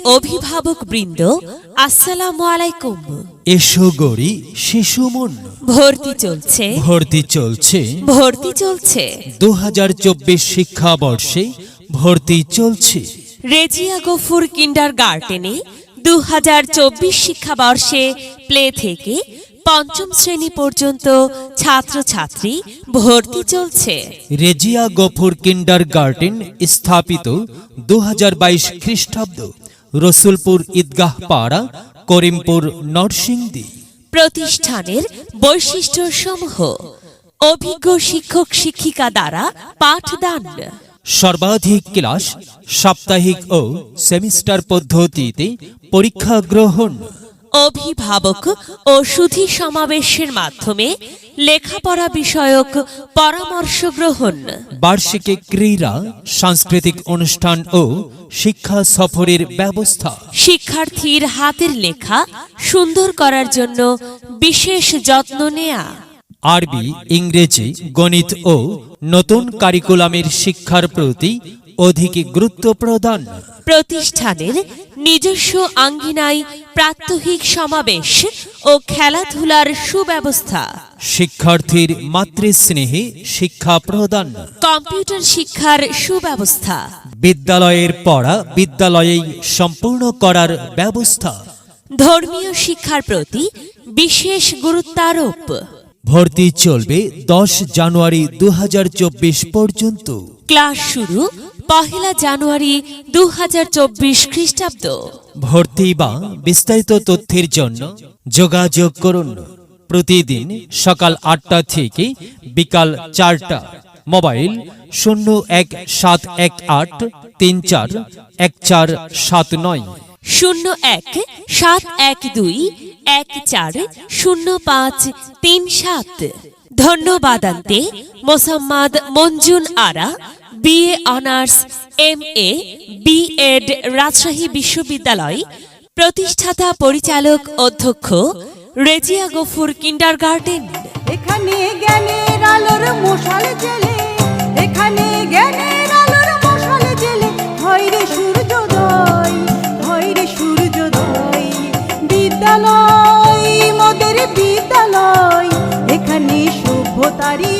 অভিভাবক বৃন্দ, আসসালামু আলাইকুম। এসো গড়ি শিশু মন। ভর্তি চলছে, ভর্তি চলছে, ভর্তি চলছে। 2024 শিক্ষাবর্ষে ভর্তি চলছে। রেজিয়া গফুর কিন্ডারগার্টেনে 2024 শিক্ষাবর্ষে প্লে থেকে পঞ্চম শ্রেণী পর্যন্ত ছাত্রছাত্রী ভর্তি চলছে। রেজিয়া গফুর কিন্ডারগার্টেন স্থাপিত 2022 খ্রিস্টাব্দ, রসুলপুর ঈদগাহ পাড়া, করিমপুর, নরসিংদী। প্রতিষ্ঠানের বৈশিষ্ট্যসমূহ: অভিজ্ঞ শিক্ষক শিক্ষিকা দ্বারা পাঠদান, সর্বাধিক ক্লাস, সাপ্তাহিক ও সেমিস্টার পদ্ধতিতে পরীক্ষা গ্রহণ, অভিভাবক ও সুধী সমাবেশের মাধ্যমে লেখাপড়া বিষয়ক পরামর্শ গ্রহণ, বার্ষিকী ক্রীড়া, সাংস্কৃতিক অনুষ্ঠান ও শিক্ষা সফরের ব্যবস্থা, শিক্ষার্থীর হাতের লেখা সুন্দর করার জন্য বিশেষ যত্ন নেয়া, আরবি, ইংরেজি, গণিত ও নতুন কারিকুলামের শিক্ষার প্রতি অধিক গুরুত্ব প্রদান, প্রতিষ্ঠানের নিজস্ব আঙ্গিনায় প্রাত্যহিক সমাবেশ ও খেলাধুলার সুব্যবস্থা, শিক্ষার্থীর মাতৃস্নেহে শিক্ষা প্রদান, কম্পিউটার শিক্ষার সুব্যবস্থা, বিদ্যালয়ের পড়া বিদ্যালয়েই সম্পূর্ণ করার ব্যবস্থা, ধর্মীয় শিক্ষার প্রতি বিশেষ গুরুত্বারোপ। ভর্তি চলবে 10 জানুয়ারি 2024 পর্যন্ত। ক্লাস শুরু 1 জানুয়ারি 2024 খ্রিস্টাব্দ। ভর্তি বা বিস্তারিত তথ্যের জন্য যোগাযোগ করুন। প্রতিদিন সকাল 8টা থেকে বিকাল 4টা। মোবাইল 017183414179 017112140537। ধন্যবাদান্তে মোসাম্মদ মঞ্জুন আরা, BA honours, MA, B.Ed, Rajshahi বিশ্ববিদ্যালয়, প্রতিষ্ঠাতা পরিচালক অধ্যক্ষ, রেজিয়া গফুর কিন্ডারগার্টেন। এখানে জ্ঞানের আলোর মশাল জ্বেলে, এখানে জ্ঞানের আলোর মশাল জ্বেলে, হয় রে সূর্যোদয়, হয় রে সূর্যোদয়। বিদ্যালয় মোদের বিদ্যালয়, এখানে সভ্যতারই